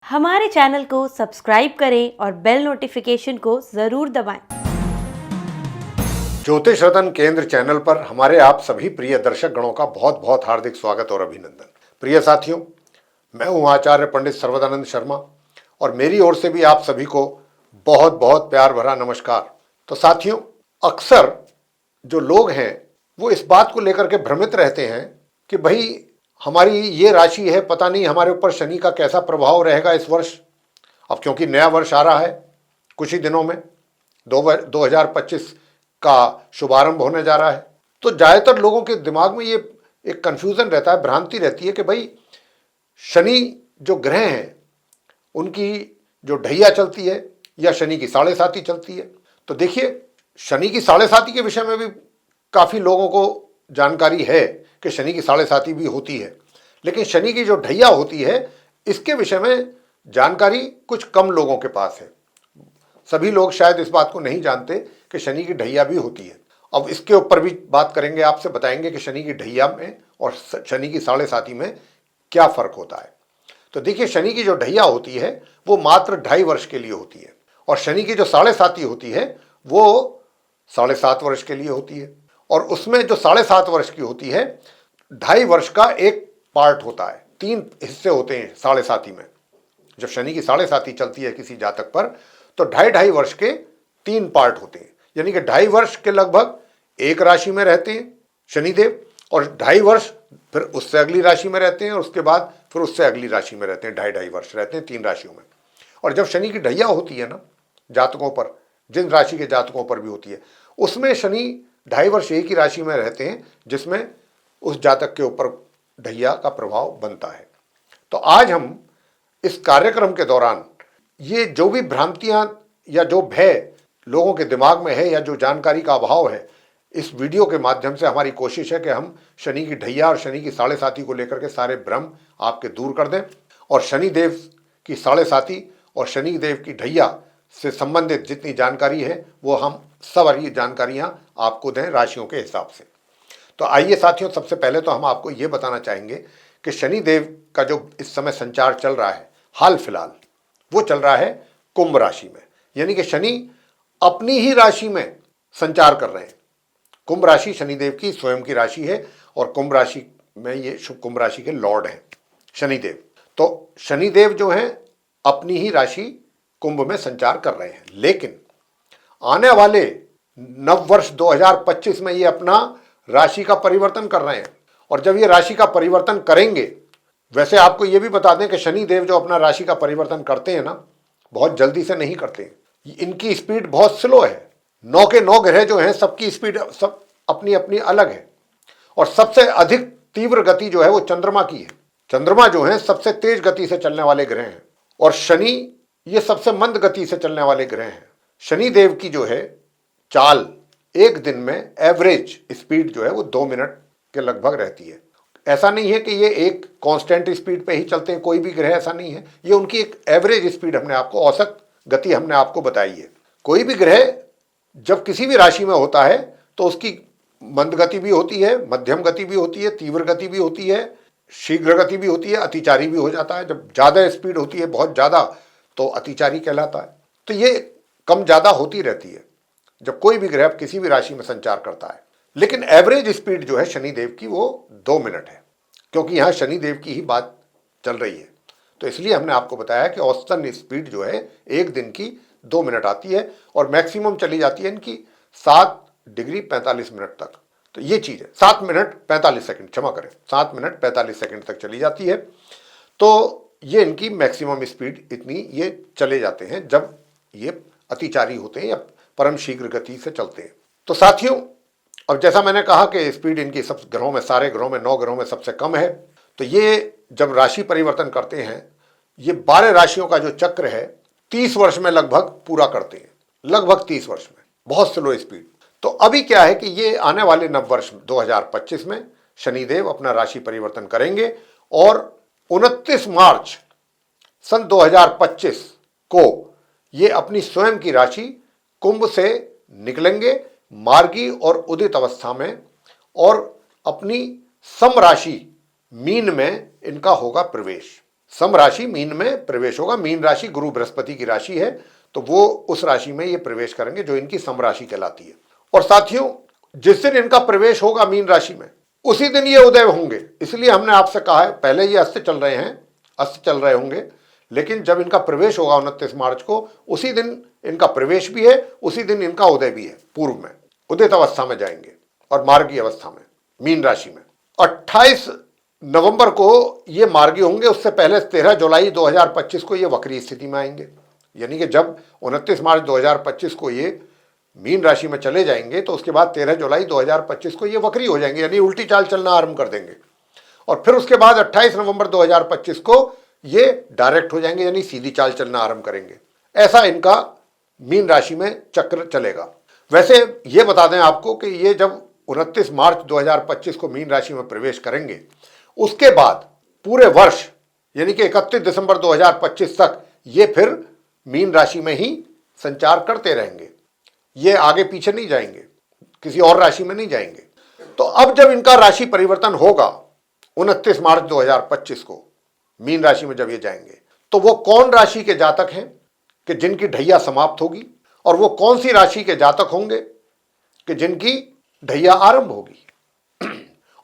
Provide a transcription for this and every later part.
हमारे चैनल को सब्सक्राइब करें और बेल नोटिफिकेशन को जरूर दबाएं। ज्योतिष रतन केंद्र चैनल पर हमारे आप सभी प्रिय दर्शक गणों का बहुत बहुत हार्दिक स्वागत और अभिनंदन। प्रिय साथियों, मैं हूं आचार्य पंडित सर्वदानंद शर्मा और मेरी ओर से भी आप सभी को बहुत बहुत प्यार भरा नमस्कार। तो साथियों, अक्सर जो लोग हैं वो इस बात को लेकर के भ्रमित रहते हैं कि भाई हमारी ये राशि है, पता नहीं हमारे ऊपर शनि का कैसा प्रभाव रहेगा इस वर्ष। अब क्योंकि नया वर्ष आ रहा है, कुछ ही दिनों में 2025 का शुभारंभ होने जा रहा है, तो ज़्यादातर लोगों के दिमाग में ये एक कन्फ्यूज़न रहता है, भ्रांति रहती है कि भाई शनि जो ग्रह हैं उनकी जो ढैया चलती है या शनि की साढ़े साती चलती है। तो देखिए, शनि की साढ़े साती के विषय में भी काफ़ी लोगों को जानकारी है कि शनि की साढ़े साती भी होती है, लेकिन शनि की जो ढैया होती है इसके विषय में जानकारी कुछ कम लोगों के पास है। सभी लोग शायद इस बात को नहीं जानते कि शनि की ढैया भी होती है। अब इसके ऊपर भी बात करेंगे, आपसे बताएंगे कि शनि की ढैया में और शनि की साढ़े साती में क्या फ़र्क होता है। तो देखिए, शनि की जो ढैया होती है वो मात्र 2.5 वर्ष के लिए होती है और शनि की जो साढ़े साती होती है वो 7.5 वर्ष के लिए होती है। और उसमें जो 7.5 वर्ष की होती है, 2.5 वर्ष का एक पार्ट होता है, 3 हिस्से होते हैं साढ़े साती में। जब शनि की साढ़े साती चलती है किसी जातक पर तो 2.5 वर्ष के 3 पार्ट होते हैं, यानी कि 2.5 वर्ष के लगभग एक राशि में रहते हैं शनिदेव और 2.5 वर्ष फिर उससे अगली राशि में रहते हैं और उसके बाद फिर उससे अगली राशि में रहते हैं। 2.5 वर्ष रहते हैं 3 राशियों में। और जब शनि की ढैया होती है ना जातकों पर, जिन राशि के जातकों पर भी होती है, उसमें शनि 2.5 वर्ष एक ही राशि में रहते हैं जिसमें उस जातक के ऊपर ढैया का प्रभाव बनता है। तो आज हम इस कार्यक्रम के दौरान ये जो भी भ्रांतियां या जो भय लोगों के दिमाग में है या जो जानकारी का अभाव है, इस वीडियो के माध्यम से हमारी कोशिश है कि हम शनि की ढैया और शनि की साढ़े साती को लेकर के सारे भ्रम आपके दूर कर दें और शनि देव की साढ़े साती और शनि देव की ढैया से संबंधित जितनी जानकारी है वो हम सब ये जानकारियां आपको दें राशियों के हिसाब से। तो आइए साथियों, सबसे पहले तो हम आपको ये बताना चाहेंगे कि शनि देव का जो इस समय संचार चल रहा है हाल फिलहाल, वो चल रहा है कुंभ राशि में, यानी कि शनि अपनी ही राशि में संचार कर रहे हैं। कुंभ राशि शनिदेव की स्वयं की राशि है और कुंभ राशि में ये कुंभ राशि के लॉर्ड हैं शनिदेव। तो शनिदेव जो हैं अपनी ही राशि कुंभ में संचार कर रहे हैं, लेकिन आने वाले नव वर्ष 2025 में ये अपना राशि का परिवर्तन कर रहे हैं। और जब ये राशि का परिवर्तन करेंगे, वैसे आपको ये भी बता दें कि शनि देव जो अपना राशि का परिवर्तन करते हैं ना, बहुत जल्दी से नहीं करते हैं, इनकी स्पीड बहुत स्लो है। 9 के 9 ग्रह जो हैं सबकी स्पीड सब अपनी अपनी अलग है और सबसे अधिक तीव्र गति जो है वो चंद्रमा की है। चंद्रमा जो है सबसे तेज गति से चलने वाले ग्रह हैं और शनि ये सबसे मंद गति से चलने वाले ग्रह हैं। शनि देव की जो है चाल एक दिन में एवरेज स्पीड जो है वो 2 मिनट के लगभग रहती है। ऐसा नहीं है कि ये एक कांस्टेंट स्पीड पे ही चलते हैं, कोई भी ग्रह ऐसा नहीं है। ये उनकी एक एवरेज स्पीड हमने आपको, औसत गति हमने आपको बताई है। कोई भी ग्रह जब किसी भी राशि में होता है तो उसकी मंद गति भी होती है, मध्यम गति भी होती है, तीव्र गति भी होती है, शीघ्र गति भी होती है, अतिचारी भी हो जाता है। जब ज़्यादा स्पीड होती है, बहुत ज़्यादा, तो अतिचारी कहलाता है। तो ये कम ज़्यादा होती रहती है जब कोई भी ग्रह किसी भी राशि में संचार करता है। लेकिन एवरेज स्पीड जो है शनिदेव की वो 2 मिनट है, क्योंकि यहाँ शनिदेव की ही बात चल रही है। तो इसलिए हमने आपको बताया कि औसतन स्पीड जो है एक दिन की 2 मिनट आती है और मैक्सिमम चली जाती है इनकी 7 डिग्री 45 मिनट तक। तो ये चीज़ है, 7 मिनट 45 सेकंड, क्षमा करें, 7 मिनट 45 सेकंड तक चली जाती है। तो ये इनकी मैक्सिमम स्पीड इतनी ये चले जाते हैं जब ये अतिचारी होते हैं या परम शीघ्र गति से चलते हैं। तो साथियों, अब जैसा मैंने कहा कि स्पीड इनकी सब ग्रहों में, सारे ग्रहों में, 9 ग्रहों में सबसे कम है। तो ये जब राशि परिवर्तन करते हैं, ये 12 राशियों का जो चक्र है 30 वर्ष में लगभग पूरा करते हैं, लगभग 30 वर्ष में, बहुत स्लो स्पीड। तो अभी क्या है कि ये आने वाले नव वर्ष 2025 में शनिदेव अपना राशि परिवर्तन करेंगे और 29 मार्च सन 2025 को ये अपनी स्वयं की राशि कुंभ से निकलेंगे मार्गी और उदित अवस्था में और अपनी सम राशि मीन में इनका होगा प्रवेश। सम राशि मीन में प्रवेश होगा। मीन राशि गुरु बृहस्पति की राशि है, तो वो उस राशि में ये प्रवेश करेंगे जो इनकी सम राशि कहलाती है। और साथियों, जिस दिन इनका प्रवेश होगा मीन राशि में, उसी दिन ये उदय होंगे। इसलिए हमने आपसे कहा है, पहले ये अस्त चल रहे हैं, अस्त चल रहे होंगे, लेकिन जब इनका प्रवेश होगा 29 मार्च को, उसी दिन इनका प्रवेश भी है, उसी दिन इनका उदय भी है। पूर्व में उदित अवस्था में जाएंगे और मार्गी अवस्था में मीन राशि में। 28 नवंबर को ये मार्गी होंगे, उससे पहले 13 जुलाई 2025 को ये वक्री स्थिति में आएंगे। यानी कि जब 29 मार्च 2025 को ये मीन राशि में चले जाएंगे, तो उसके बाद 13 जुलाई 2025 को ये वक्री हो जाएंगे, यानी उल्टी चाल चलना आरंभ कर देंगे। और फिर उसके बाद 28 नवंबर 2025 को ये डायरेक्ट हो जाएंगे, यानी सीधी चाल चलना आरंभ करेंगे। ऐसा इनका मीन राशि में चक्र चलेगा। वैसे ये बता दें आपको कि ये जब 29 मार्च 2025 को मीन राशि में प्रवेश करेंगे, उसके बाद पूरे वर्ष यानी कि 31 दिसंबर 2025 तक ये फिर मीन राशि में ही संचार करते रहेंगे। ये आगे पीछे नहीं जाएंगे, किसी और राशि में नहीं जाएंगे। तो अब जब इनका राशि परिवर्तन होगा 29 मार्च 2025 को मीन राशि में जब ये जाएंगे, तो वो कौन राशि के जातक हैं कि जिनकी ढैया समाप्त होगी, और वो कौन सी राशि के जातक होंगे कि जिनकी ढैया आरंभ होगी,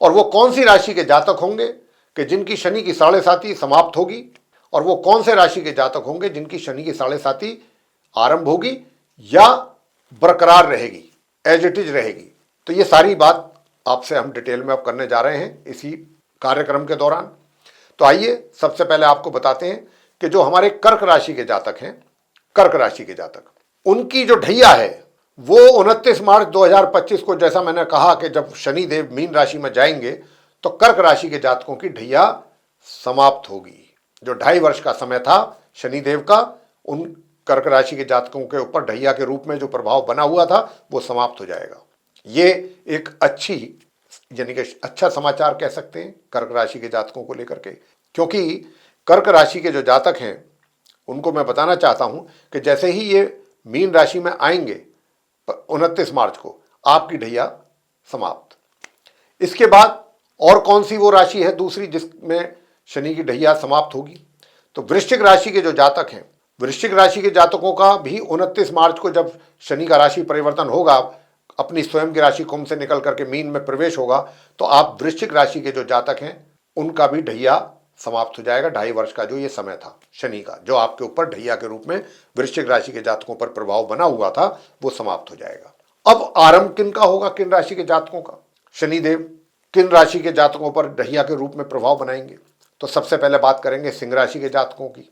और वो कौन सी राशि के जातक होंगे कि जिनकी शनि की साढ़े साती समाप्त होगी, और वो कौन से राशि के जातक होंगे जिनकी शनि की साढ़े साती आरंभ होगी या बरकरार रहेगी, एज इट इज रहेगी। तो ये सारी बात आपसे हम डिटेल में अब करने जा रहे हैं इसी कार्यक्रम के दौरान। तो आइए सबसे पहले आपको बताते हैं कि जो हमारे कर्क राशि के जातक हैं, कर्क राशि के जातक, उनकी जो ढैया है वो 29 मार्च 2025 को, जैसा मैंने कहा कि जब शनि देव मीन राशि में जाएंगे तो कर्क राशि के जातकों की ढैया समाप्त होगी। जो 2.5 वर्ष का समय था शनि देव का, उन कर्क राशि के जातकों के ऊपर ढैया के रूप में जो प्रभाव बना हुआ था वो समाप्त हो जाएगा। ये एक अच्छी यानी कि अच्छा समाचार कह सकते हैं कर्क राशि के जातकों को लेकर के, क्योंकि कर्क राशि के जो जातक हैं उनको मैं बताना चाहता हूं कि जैसे ही ये मीन राशि में आएंगे 29 मार्च को, आपकी ढैया समाप्त। इसके बाद और कौन सी वो राशि है दूसरी जिसमें शनि की ढैया समाप्त होगी? तो वृश्चिक राशि के जो जातक हैं, वृश्चिक राशि के जातकों का भी 29 मार्च को जब शनि का राशि परिवर्तन होगा, अपनी स्वयं की राशि कुंभ से निकल करके मीन में प्रवेश होगा, तो आप वृश्चिक राशि के जो जातक हैं उनका भी ढैया समाप्त हो जाएगा। 2.5 वर्ष का जो ये समय था शनि का, जो आपके ऊपर ढैया के रूप में वृश्चिक राशि के जातकों पर प्रभाव बना हुआ था, वो समाप्त हो जाएगा। अब आरंभ किन का होगा, किन राशि के जातकों का? शनिदेव किन राशि के जातकों पर ढैया के रूप में प्रभाव बनाएंगे? तो सबसे पहले बात करेंगे सिंह राशि के जातकों की।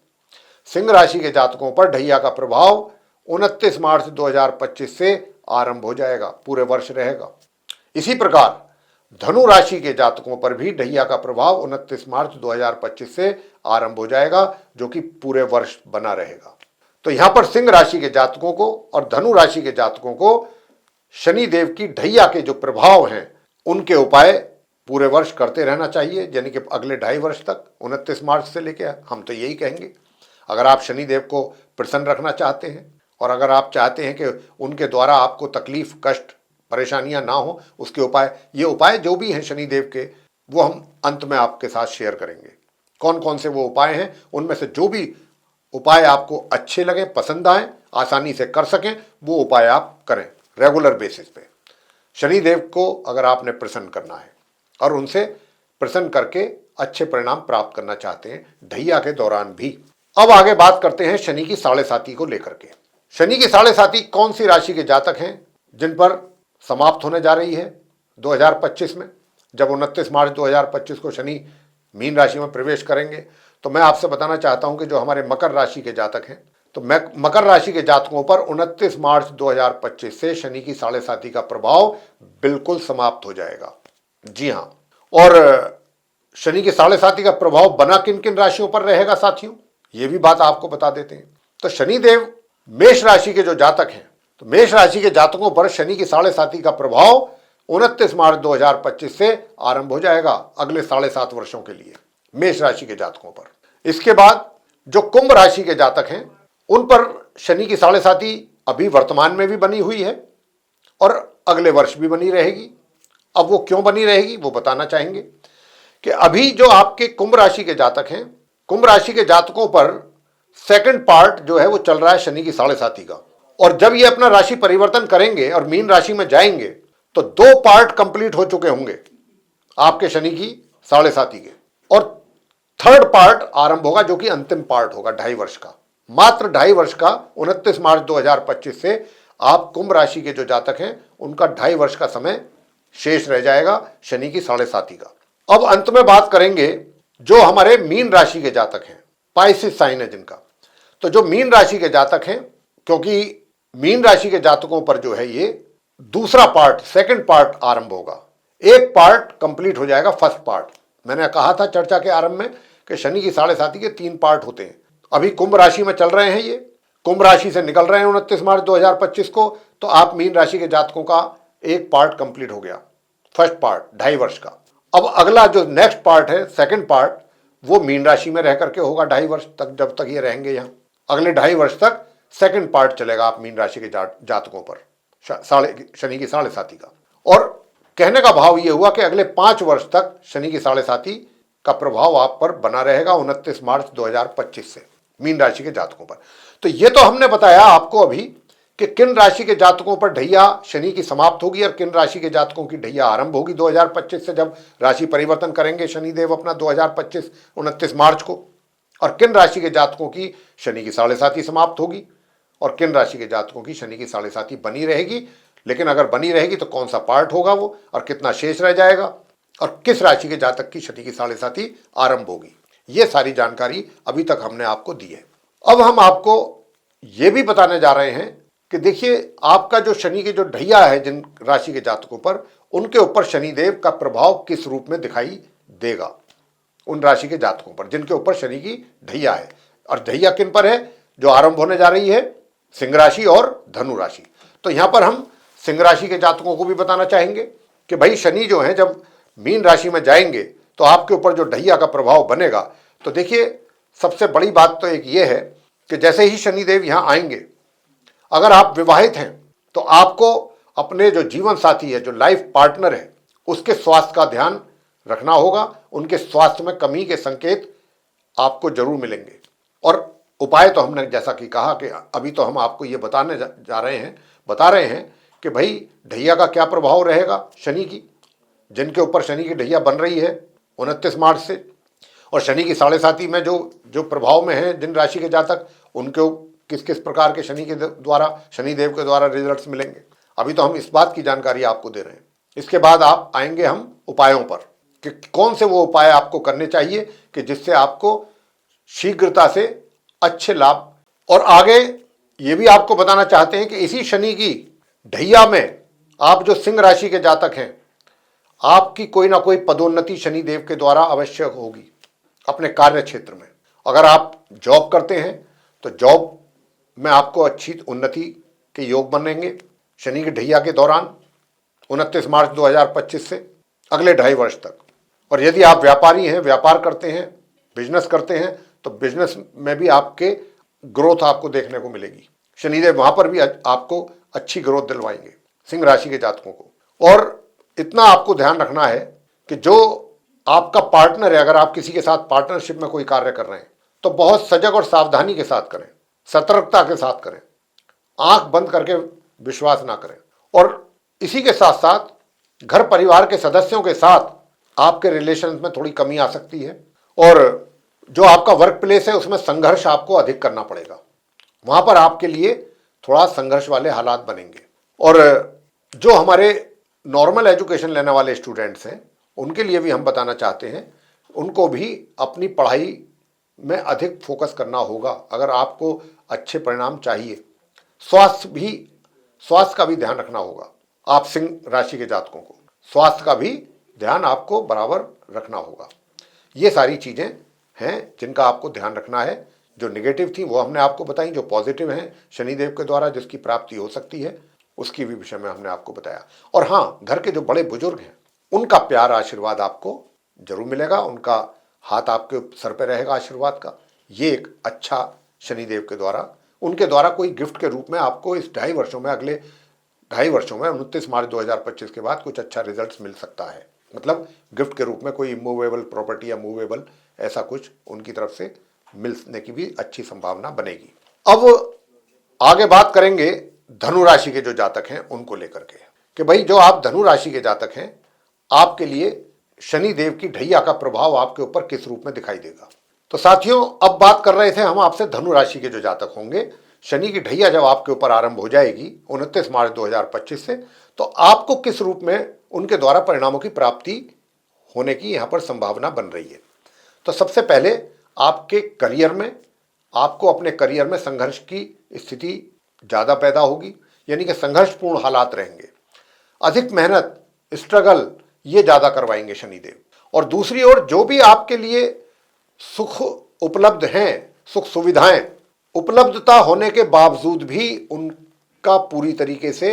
सिंह राशि के जातकों पर ढैया का प्रभाव 29 मार्च 2025 से आरंभ हो जाएगा, पूरे वर्ष रहेगा। इसी प्रकार धनु राशि के जातकों पर भी ढैया का प्रभाव 29 मार्च 2025 से आरंभ हो जाएगा, जो कि पूरे वर्ष बना रहेगा। तो यहां पर सिंह राशि के जातकों को और धनु राशि के जातकों को शनि देव की ढैया के जो प्रभाव हैं उनके उपाय पूरे वर्ष करते रहना चाहिए, यानी कि अगले 2.5 वर्ष तक, 29 मार्च से लेके हम तो यही कहेंगे। अगर आप शनि देव को प्रसन्न रखना चाहते हैं और अगर आप चाहते हैं कि उनके द्वारा आपको तकलीफ, कष्ट, परेशानियां ना हो, उसके उपाय, ये उपाय जो भी हैं शनि देव के, वो हम अंत में आपके साथ शेयर करेंगे। कौन कौन से वो उपाय हैं, उनमें से जो भी उपाय आपको अच्छे लगे, पसंद आए, आसानी से कर सकें, वो उपाय आप करें रेगुलर बेसिस पे। शनि देव को अगर आपने प्रसन्न करना है और उनसे प्रसन्न करके अच्छे परिणाम प्राप्त करना चाहते हैं ढैया के दौरान भी। अब आगे बात करते हैं शनि की साढ़े साती को लेकर के। शनि की साढ़े साती कौन सी राशि के जातक हैं जिन पर समाप्त होने जा रही है 2025 में? जब 29 मार्च 2025 को शनि मीन राशि में प्रवेश करेंगे, तो मैं आपसे बताना चाहता हूं कि जो हमारे मकर राशि के जातक हैं, तो मकर राशि के जातकों पर 29 मार्च 2025 से शनि की साढ़े साती का प्रभाव बिल्कुल समाप्त हो जाएगा। जी हाँ, और शनि की साढ़े साती का प्रभाव बना किन किन राशियों पर रहेगा साथियों, ये भी बात आपको बता देते हैं। तो शनिदेव मेष राशि के जो जातक हैं, तो मेष राशि के जातकों पर शनि की साढ़े साती का प्रभाव 29 मार्च 2025 से आरंभ हो जाएगा अगले 7.5 वर्षों के लिए मेष राशि के जातकों पर। इसके बाद जो कुंभ राशि के जातक हैं उन पर शनि की साढ़े साती अभी वर्तमान में भी बनी हुई है और अगले वर्ष भी बनी रहेगी। अब वो क्यों बनी रहेगी वो बताना चाहेंगे कि अभी जो आपके कुंभ राशि के जातक हैं कुंभ राशि के जातकों पर सेकंड पार्ट जो है वो चल रहा है शनि की साढ़े साती का। और जब ये अपना राशि परिवर्तन करेंगे और मीन राशि में जाएंगे तो 2 पार्ट कंप्लीट हो चुके होंगे आपके शनि की साढ़े साती के, और थर्ड पार्ट आरंभ होगा जो कि अंतिम पार्ट होगा 2.5 वर्ष का, मात्र 2.5 वर्ष का। 29 मार्च 2025 से आप कुंभ राशि के जो जातक हैं उनका 2.5 वर्ष का समय शेष रह जाएगा शनि की साढ़े साती का। अब अंत में बात करेंगे जो हमारे मीन राशि के जातक हैं, पाइसिस साइन है जिनका। तो जो मीन राशि के जातक हैं, क्योंकि मीन राशि के जातकों पर जो है ये दूसरा पार्ट, सेकंड पार्ट आरंभ होगा। एक पार्ट कंप्लीट हो जाएगा फर्स्ट पार्ट। मैंने कहा था चर्चा के आरंभ में कि शनि की साढ़े साती के 3 पार्ट होते हैं। अभी कुंभ राशि में चल रहे हैं, ये कुंभ राशि से निकल रहे हैं 29 मार्च 2025 को, तो आप मीन राशि के जातकों का एक पार्ट कंप्लीट हो गया, फर्स्ट पार्ट 2.5 वर्ष का। अब अगला जो नेक्स्ट पार्ट है, सेकंड पार्ट, वो मीन राशि में रह करके होगा 2.5 वर्ष तक, जब तक ये रहेंगे यहाँ। अगले 2.5 वर्ष तक सेकंड पार्ट चलेगा आप मीन राशि के जातकों पर शनि की साढ़े साती का। और कहने का भाव ये हुआ कि अगले 5 वर्ष तक शनि की साढ़े साती का प्रभाव आप पर बना रहेगा 29 मार्च 2025 से मीन राशि के जातकों पर। तो ये तो हमने बताया आपको अभी कि किन राशि के जातकों पर ढैया शनि की समाप्त होगी और किन राशि के जातकों की ढैया आरंभ होगी 2025 से, जब राशि परिवर्तन करेंगे शनिदेव अपना 2025 29 मार्च को, और किन राशि के जातकों की शनि की साढ़े साती समाप्त होगी और किन राशि के जातकों की शनि की साढ़े साती बनी रहेगी। लेकिन अगर बनी रहेगी तो कौन सा पार्ट होगा वो, और कितना शेष रह जाएगा, और किस राशि के जातक की शनि की साढ़े साती आरंभ होगी, ये सारी जानकारी अभी तक हमने आपको दी है। अब हम आपको ये भी बताने जा रहे हैं कि देखिए आपका जो शनि की जो ढैया है जिन राशि के जातकों पर, उनके ऊपर शनिदेव का प्रभाव किस रूप में दिखाई देगा उन राशि के जातकों पर जिनके ऊपर शनि की ढैया है। और ढैया किन पर है? जो आरंभ होने जा रही है सिंह राशि और धनु राशि। तो यहां पर हम सिंह राशि के जातकों को भी बताना चाहेंगे कि भाई शनि जो है जब मीन राशि में जाएंगे तो आपके ऊपर जो ढैया का प्रभाव बनेगा, तो देखिए सबसे बड़ी बात तो एक ये है कि जैसे ही शनिदेव यहां आएंगे, अगर आप विवाहित हैं तो आपको अपने जो जीवन साथी है, जो लाइफ पार्टनर है, उसके स्वास्थ्य का ध्यान रखना होगा। उनके स्वास्थ्य में कमी के संकेत आपको जरूर मिलेंगे। और उपाय तो हमने जैसा कि कहा कि अभी तो हम आपको ये बता रहे हैं कि भाई ढैया का क्या प्रभाव रहेगा शनि की, जिनके ऊपर शनि की ढैया बन रही है 29 मार्च से, और शनि की साढ़े साती में जो प्रभाव में है जिन राशि के जातक, उनको किस किस प्रकार के शनिदेव के द्वारा रिजल्ट्स मिलेंगे। अभी तो हम इस बात की जानकारी आपको दे रहे हैं। इसके बाद आप आएंगे हम उपायों पर कि कौन से वो उपाय आपको करने चाहिए कि जिससे आपको शीघ्रता से अच्छे लाभ। और आगे ये भी आपको बताना चाहते हैं कि इसी शनि की ढैया में आप जो सिंह राशि के जातक हैं, आपकी कोई ना कोई पदोन्नति शनिदेव के द्वारा अवश्य होगी अपने कार्य क्षेत्र में। अगर आप जॉब करते हैं तो जॉब में आपको अच्छी उन्नति के योग बनेंगे शनि की ढैया के दौरान 29 मार्च 2025 से अगले 2.5 वर्ष तक। और यदि आप व्यापारी हैं, व्यापार करते हैं, बिजनेस करते हैं, तो बिजनेस में भी आपके ग्रोथ आपको देखने को मिलेगी। शनिदेव वहां पर भी आपको अच्छी ग्रोथ दिलवाएंगे सिंह राशि के जातकों को। और इतना आपको ध्यान रखना है कि जो आपका पार्टनर है, अगर आप किसी के साथ पार्टनरशिप में कोई कार्य कर रहे हैं तो बहुत सजग और सावधानी के साथ करें, सतर्कता के साथ करें, आंख बंद करके विश्वास ना करें। और इसी के साथ साथ घर परिवार के सदस्यों के साथ आपके रिलेशन में थोड़ी कमी आ सकती है, और जो आपका वर्क प्लेस है उसमें संघर्ष आपको अधिक करना पड़ेगा, वहां पर आपके लिए थोड़ा संघर्ष वाले हालात बनेंगे। और जो हमारे नॉर्मल एजुकेशन लेने वाले स्टूडेंट्स हैं उनके लिए भी हम बताना चाहते हैं, उनको भी अपनी पढ़ाई में अधिक फोकस करना होगा अगर आपको अच्छे परिणाम चाहिए। स्वास्थ्य का भी ध्यान रखना होगा। आप सिंह राशि के जातकों को स्वास्थ्य का भी ध्यान आपको बराबर रखना होगा। ये सारी चीजें हैं जिनका आपको ध्यान रखना है। जो नेगेटिव थी वो हमने आपको बताई, जो पॉजिटिव हैं शनिदेव के द्वारा जिसकी प्राप्ति हो सकती है उसकी भी विषय में हमने आपको बताया। और हाँ, घर के जो बड़े बुजुर्ग हैं उनका प्यार आशीर्वाद आपको जरूर मिलेगा, उनका हाथ आपके सर पे रहेगा आशीर्वाद का। ये एक अच्छा शनिदेव के द्वारा, उनके द्वारा कोई गिफ्ट के रूप में आपको इस 2.5 वर्षों में, अगले 2.5 वर्षों में 29 मार्च 2025 के बाद कुछ अच्छा रिजल्ट मिल सकता है। मतलब गिफ्ट के रूप में कोई मूवेबल प्रॉपर्टी या मूवेबल ऐसा कुछ उनकी तरफ से मिलने की भी अच्छी संभावना बनेगी। अब आगे बात करेंगे धनु राशि के जो जातक हैं उनको लेकर के, कि भाई जो आप धनु राशि के जातक हैं, आपके लिए शनि देव की ढैया का प्रभाव आपके ऊपर किस रूप में दिखाई देगा। तो साथियों, अब बात कर रहे थे हम आपसे धनु राशि के जो जातक होंगे, शनि की ढैया जब आपके ऊपर आरंभ हो जाएगी 29 मार्च 2025 से, तो आपको किस रूप में उनके द्वारा परिणामों की प्राप्ति होने की यहां पर संभावना बन रही है। तो सबसे पहले आपके करियर में, आपको अपने करियर में संघर्ष की स्थिति ज़्यादा पैदा होगी, यानी कि संघर्षपूर्ण हालात रहेंगे। अधिक मेहनत, स्ट्रगल ये ज़्यादा करवाएंगे शनिदेव। और दूसरी ओर जो भी आपके लिए सुख उपलब्ध हैं, सुख सुविधाएं उपलब्धता होने के बावजूद भी उनका पूरी तरीके से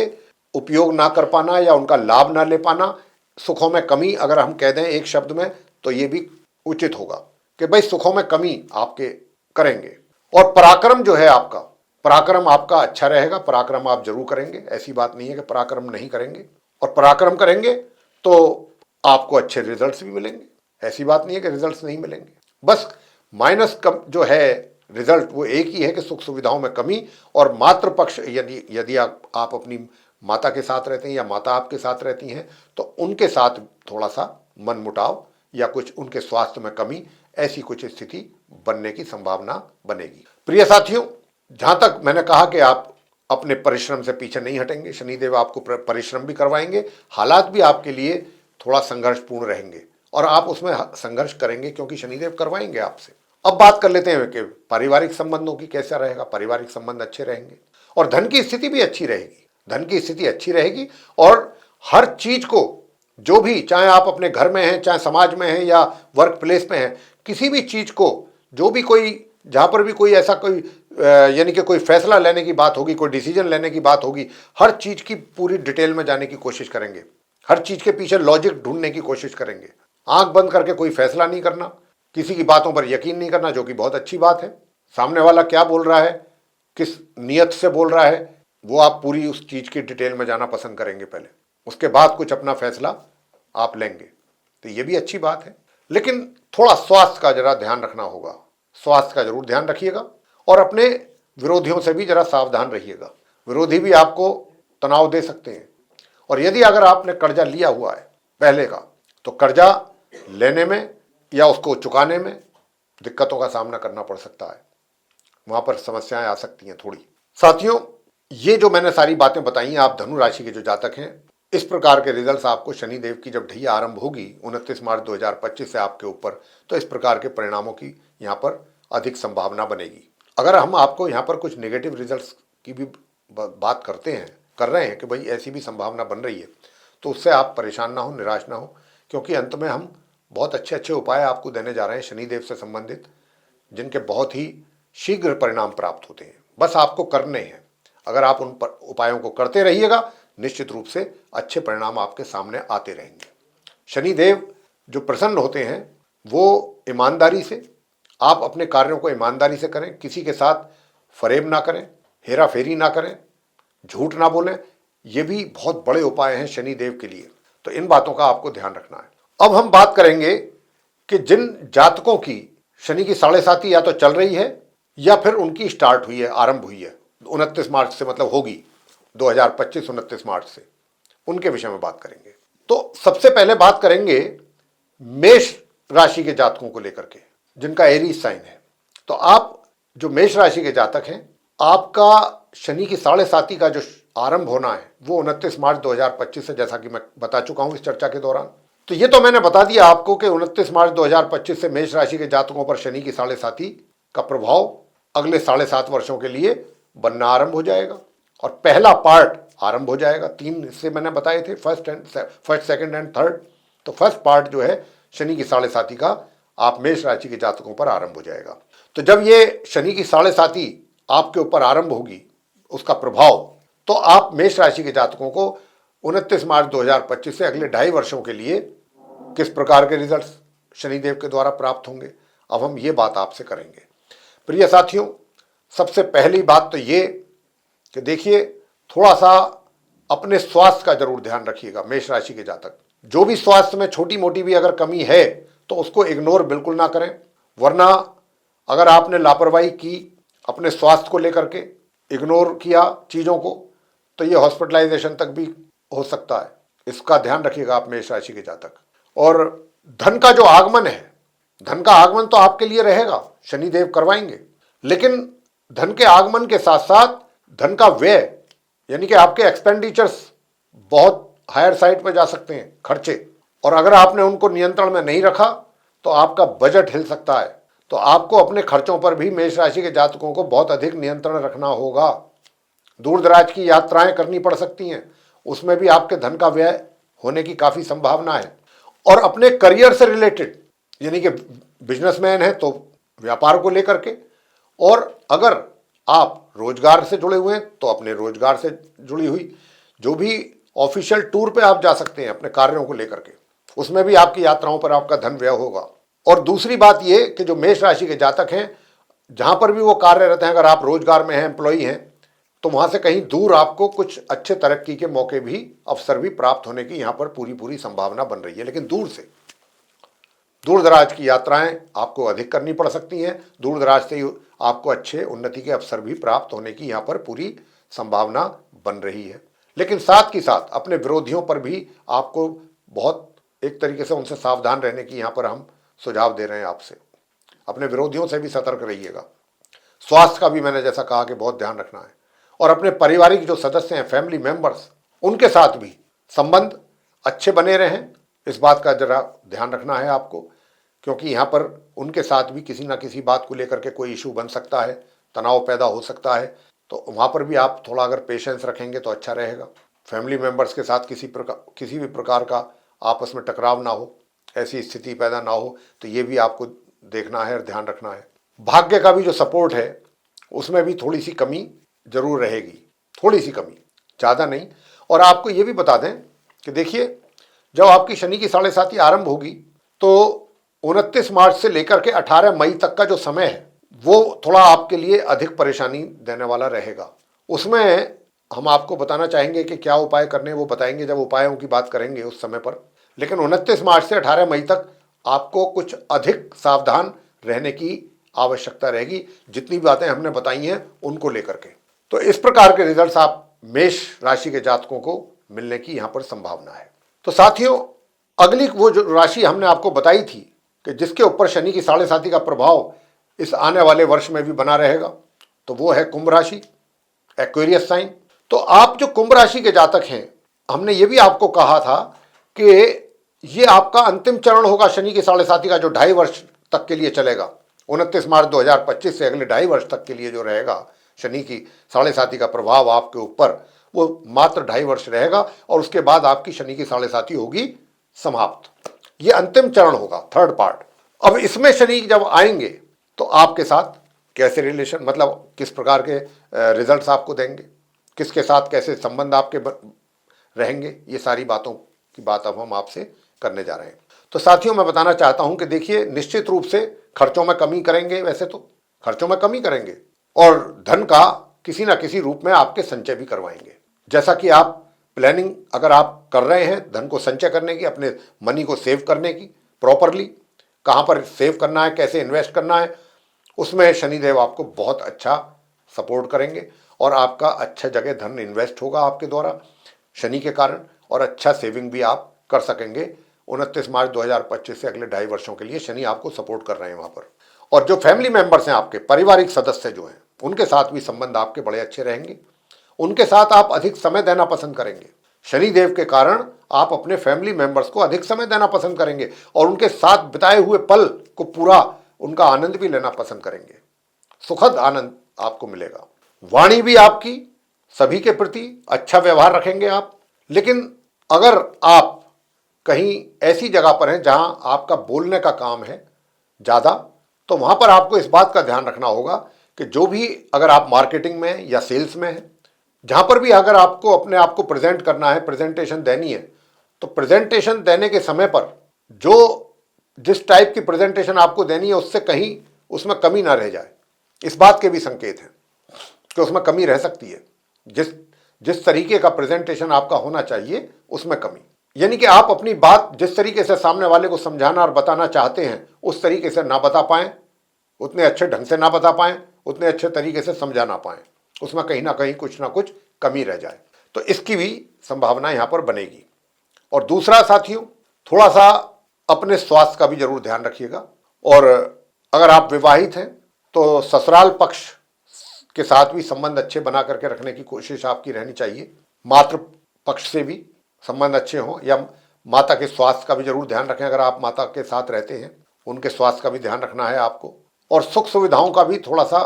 उपयोग ना कर पाना या उनका लाभ ना ले पाना, सुखों में कमी अगर हम कह दें एक शब्द में तो ये भी उचित होगा कि भाई सुखों में कमी आपके करेंगे। और पराक्रम जो है आपका, पराक्रम आपका अच्छा रहेगा, पराक्रम आप जरूर करेंगे, ऐसी बात नहीं है कि पराक्रम नहीं करेंगे। और पराक्रम करेंगे तो आपको अच्छे रिजल्ट्स भी मिलेंगे, ऐसी बात नहीं है कि रिजल्ट्स नहीं मिलेंगे। बस माइनस कम जो है रिजल्ट वो एक ही है कि सुख सुविधाओं में कमी। और मातृ पक्ष, यदि आप अपनी माता के साथ रहते हैं या माता आपके साथ रहती हैं तो उनके साथ थोड़ा सा मनमुटाव या कुछ उनके स्वास्थ्य में कमी, ऐसी कुछ स्थिति बनने की संभावना बनेगी। प्रिय साथियों, जहां तक मैंने कहा कि आप अपने परिश्रम से पीछे नहीं हटेंगे, शनिदेव आपको परिश्रम भी करवाएंगे, हालात भी आपके लिए थोड़ा संघर्षपूर्ण रहेंगे और आप उसमें संघर्ष करेंगे क्योंकि शनिदेव करवाएंगे आपसे। अब बात कर लेते हैं कि पारिवारिक संबंधों की कैसा रहेगा। पारिवारिक संबंध अच्छे रहेंगे और धन की स्थिति भी अच्छी रहेगी। धन की स्थिति अच्छी रहेगी और हर चीज को, जो भी, चाहे आप अपने घर में हैं, चाहे समाज में हैं या वर्क प्लेस में हैं, किसी भी चीज को, जो भी कोई, जहां पर भी कोई ऐसा कोई यानी कि कोई फैसला लेने की बात होगी, कोई डिसीजन लेने की बात होगी, हर चीज की पूरी डिटेल में जाने की कोशिश करेंगे, हर चीज के पीछे लॉजिक ढूंढने की कोशिश करेंगे। आंख बंद करके कोई फैसला नहीं करना, किसी की बातों पर यकीन नहीं करना, जो कि बहुत अच्छी बात है। सामने वाला क्या बोल रहा है, किस नियत से बोल रहा है, वो आप पूरी उस चीज की डिटेल में जाना पसंद करेंगे पहले, उसके बाद कुछ अपना फैसला आप लेंगे, तो ये भी अच्छी बात है। लेकिन थोड़ा स्वास्थ्य का जरा ध्यान रखना होगा, स्वास्थ्य का जरूर ध्यान रखिएगा और अपने विरोधियों से भी जरा सावधान रहिएगा। विरोधी भी आपको तनाव दे सकते हैं। और यदि अगर आपने कर्जा लिया हुआ है पहले का, तो कर्जा लेने में या उसको चुकाने में दिक्कतों का सामना करना पड़ सकता है, वहां पर समस्याएं आ सकती हैं थोड़ी। साथियों, ये जो मैंने सारी बातें बताई, आप धनु राशि के जो जातक हैं, इस प्रकार के रिजल्ट्स आपको शनिदेव की जब ढैया आरंभ होगी 29 मार्च 2025 से आपके ऊपर, तो इस प्रकार के परिणामों की यहाँ पर अधिक संभावना बनेगी। अगर हम आपको यहाँ पर कुछ नेगेटिव रिजल्ट्स की भी बात कर रहे हैं कि भाई ऐसी भी संभावना बन रही है, तो उससे आप परेशान ना हो, निराश ना हो, क्योंकि अंत में हम बहुत अच्छे अच्छे उपाय आपको देने जा रहे हैं शनिदेव से संबंधित, जिनके बहुत ही शीघ्र परिणाम प्राप्त होते हैं। बस आपको करने हैं। अगर आप उन उपायों को करते रहिएगा, निश्चित रूप से अच्छे परिणाम आपके सामने आते रहेंगे। शनिदेव जो प्रसन्न होते हैं वो ईमानदारी से, आप अपने कार्यों को ईमानदारी से करें, किसी के साथ फरेब ना करें, हेरा फेरी ना करें, झूठ ना बोलें, ये भी बहुत बड़े उपाय हैं शनिदेव के लिए। तो इन बातों का आपको ध्यान रखना है। अब हम बात करेंगे कि जिन जातकों की शनि की 7.5 या तो चल रही है या फिर उनकी स्टार्ट हुई है, आरंभ हुई है 29 मार्च से, मतलब होगी 2025 29 मार्च से, उनके विषय में बात करेंगे। तो सबसे पहले बात करेंगे मेष राशि के जातकों को लेकर के, जिनका एरीज साइन है। तो आप जो मेष राशि के जातक हैं, आपका शनि की 7.5 का जो आरंभ होना है वो 29 मार्च 2025 से, जैसा कि मैं बता चुका हूं इस चर्चा के दौरान। तो ये तो मैंने बता दिया आपको कि 29 मार्च 2025 से मेष राशि के जातकों पर शनि की 7.5 का प्रभाव अगले 7.5 वर्षों के लिए बनना आरंभ हो जाएगा और पहला पार्ट आरंभ हो जाएगा। 3 हिस्से मैंने बताए थे, फर्स्ट, सेकंड एंड थर्ड। तो फर्स्ट पार्ट जो है शनि की 7.5 का आप मेष राशि के जातकों पर आरंभ हो जाएगा। तो जब ये शनि की 7.5 आपके ऊपर आरंभ होगी, उसका प्रभाव, तो आप मेष राशि के जातकों को 29 मार्च 2025 से अगले 2.5 वर्षों के लिए किस प्रकार के रिजल्ट्स शनिदेव के द्वारा प्राप्त होंगे, अब हम ये बात आपसे करेंगे। प्रिय साथियों, सबसे पहली बात तो ये कि देखिए, थोड़ा सा अपने स्वास्थ्य का जरूर ध्यान रखिएगा। मेष राशि के जातक, जो भी स्वास्थ्य में छोटी मोटी भी अगर कमी है तो उसको इग्नोर बिल्कुल ना करें। वरना अगर आपने लापरवाही की, अपने स्वास्थ्य को लेकर के इग्नोर किया चीज़ों को, तो ये हॉस्पिटलाइजेशन तक भी हो सकता है। इसका ध्यान रखिएगा आप मेष राशि के जातक। और धन का जो आगमन है, धन का आगमन तो आपके लिए रहेगा, शनिदेव करवाएंगे, लेकिन धन के आगमन के साथ साथ धन का व्यय, यानी कि आपके एक्सपेंडिचर्स बहुत हायर साइड पर जा सकते हैं, खर्चे, और अगर आपने उनको नियंत्रण में नहीं रखा तो आपका बजट हिल सकता है। तो आपको अपने खर्चों पर भी मेष राशि के जातकों को बहुत अधिक नियंत्रण रखना होगा। दूर दराज की यात्राएं करनी पड़ सकती हैं, उसमें भी आपके धन का व्यय होने की काफ़ी संभावना है। और अपने करियर से रिलेटेड, यानी कि बिजनेसमैन है तो व्यापार को लेकर के, और अगर आप रोजगार से जुड़े हुए हैं तो अपने रोजगार से जुड़ी हुई जो भी ऑफिशियल टूर पे आप जा सकते हैं अपने कार्यों को लेकर के, उसमें भी आपकी यात्राओं पर आपका धन व्यय होगा। और दूसरी बात ये कि जो मेष राशि के जातक हैं, जहां पर भी वो कार्यरत हैं, अगर आप रोजगार में हैं, एम्प्लॉई हैं, तो वहां से कहीं दूर आपको कुछ अच्छे तरक्की के मौके भी, अवसर भी प्राप्त होने की यहां पर पूरी संभावना बन रही है। लेकिन दूर से दूर दराज की यात्राएं आपको अधिक करनी पड़ सकती हैं। दूर दराज से आपको अच्छे उन्नति के अवसर भी प्राप्त होने की यहाँ पर पूरी संभावना बन रही है। लेकिन साथ ही साथ अपने विरोधियों पर भी आपको बहुत एक तरीके से उनसे सावधान रहने की यहाँ पर हम सुझाव दे रहे हैं आपसे। अपने विरोधियों से भी सतर्क रहिएगा। स्वास्थ्य का भी मैंने जैसा कहा कि बहुत ध्यान रखना है। और अपने पारिवारिक जो सदस्य हैं, फैमिली मेंबर्स, उनके साथ भी संबंध अच्छे बने रहें, इस बात का जरा ध्यान रखना है आपको, क्योंकि यहाँ पर उनके साथ भी किसी ना किसी बात को लेकर के कोई इशू बन सकता है, तनाव पैदा हो सकता है। तो वहाँ पर भी आप थोड़ा अगर पेशेंस रखेंगे तो अच्छा रहेगा। फैमिली मेंबर्स के साथ किसी भी प्रकार का आपस में टकराव ना हो, ऐसी स्थिति पैदा ना हो, तो ये भी आपको देखना है और ध्यान रखना है। भाग्य का भी जो सपोर्ट है उसमें भी थोड़ी सी कमी जरूर रहेगी, थोड़ी सी कमी, ज़्यादा नहीं। और आपको ये भी बता दें कि देखिए, जब आपकी शनि की 7.5 आरंभ होगी तो 29 मार्च से लेकर के 18 मई तक का जो समय है वो थोड़ा आपके लिए अधिक परेशानी देने वाला रहेगा। उसमें हम आपको बताना चाहेंगे कि क्या उपाय करने, वो बताएंगे जब उपायों की बात करेंगे उस समय पर। लेकिन 29 मार्च से 18 मई तक आपको कुछ अधिक सावधान रहने की आवश्यकता रहेगी, जितनी बातें हमने बताई हैं उनको लेकर के। तो इस प्रकार के रिजल्ट्स आप मेष राशि के जातकों को मिलने की यहाँ पर संभावना है। तो साथियों, अगली वो जो राशि हमने आपको बताई थी कि जिसके ऊपर शनि की 7.5 का प्रभाव इस आने वाले वर्ष में भी बना रहेगा, तो वो है कुंभ राशि, एक्वेरियस साइन। तो आप जो कुंभ राशि के जातक हैं, हमने ये भी आपको कहा था कि ये आपका अंतिम चरण होगा शनि की 7.5 का, जो 2.5 वर्ष तक के लिए चलेगा। 29 मार्च 2025 से अगले 2.5 वर्ष तक के लिए जो रहेगा शनि की 7.5 का प्रभाव आपके ऊपर, वो मात्र 2.5 वर्ष रहेगा और उसके बाद आपकी शनि की 7.5 होगी समाप्त। ये अंतिम चरण होगा, थर्ड पार्ट। अब इसमें शनि जब आएंगे तो आपके साथ कैसे रिलेशन, मतलब किस प्रकार के रिजल्ट्स आपको देंगे, किसके साथ कैसे संबंध आपके रहेंगे, ये सारी बातों की बात अब हम आपसे करने जा रहे हैं। तो साथियों, मैं बताना चाहता हूं कि देखिए, निश्चित रूप से खर्चों में कमी करेंगे, वैसे तो खर्चों में कमी करेंगे, और धन का किसी ना किसी रूप में आपके संचय भी करवाएंगे। जैसा कि आप प्लानिंग अगर आप कर रहे हैं धन को संचय करने की, अपने मनी को सेव करने की, प्रॉपरली कहाँ पर सेव करना है, कैसे इन्वेस्ट करना है, उसमें शनिदेव आपको बहुत अच्छा सपोर्ट करेंगे और आपका अच्छा जगह धन इन्वेस्ट होगा आपके द्वारा शनि के कारण, और अच्छा सेविंग भी आप कर सकेंगे। 29 मार्च 2025 से अगले 2.5 वर्षों के लिए शनि आपको सपोर्ट कर रहे हैं वहाँ पर। और जो फैमिली मेंबर्स हैं, आपके पारिवारिक सदस्य जो हैं, उनके साथ भी संबंध आपके बड़े अच्छे रहेंगे। उनके साथ आप अधिक समय देना पसंद करेंगे। शनिदेव के कारण आप अपने फैमिली मेंबर्स को अधिक समय देना पसंद करेंगे और उनके साथ बिताए हुए पल को पूरा उनका आनंद भी लेना पसंद करेंगे। सुखद आनंद आपको मिलेगा। वाणी भी आपकी सभी के प्रति अच्छा व्यवहार रखेंगे आप। लेकिन अगर आप कहीं ऐसी जगह पर हैं जहां आपका बोलने का काम है ज़्यादा, तो वहां पर आपको इस बात का ध्यान रखना होगा कि जो भी, अगर आप मार्केटिंग में या सेल्स में हैं, जहां पर भी अगर आपको अपने आप को प्रेजेंट करना है, प्रेजेंटेशन देनी है, तो प्रेजेंटेशन देने के समय पर जिस टाइप की प्रेजेंटेशन आपको देनी है उससे कहीं उसमें कमी ना रह जाए। इस बात के भी संकेत हैं कि उसमें कमी रह सकती है। जिस तरीके का प्रेजेंटेशन आपका होना चाहिए उसमें कमी, यानी कि आप अपनी बात जिस तरीके से सामने वाले को समझाना और बताना चाहते हैं उस तरीके से ना बता पाएं, उतने अच्छे ढंग से ना बता पाएं, उतने अच्छे तरीके से समझा ना पाएं, उसमें कहीं ना कहीं कुछ ना कुछ कमी रह जाए, तो इसकी भी संभावना यहाँ पर बनेगी। और दूसरा साथियों, थोड़ा सा अपने स्वास्थ्य का भी जरूर ध्यान रखिएगा। और अगर आप विवाहित हैं तो ससुराल पक्ष के साथ भी संबंध अच्छे बना करके रखने की कोशिश आपकी रहनी चाहिए। मातृ पक्ष से भी संबंध अच्छे हों, या माता के स्वास्थ्य का भी जरूर ध्यान रखें। अगर आप माता के साथ रहते हैं, उनके स्वास्थ्य का भी ध्यान रखना है आपको। और सुख सुविधाओं का भी थोड़ा सा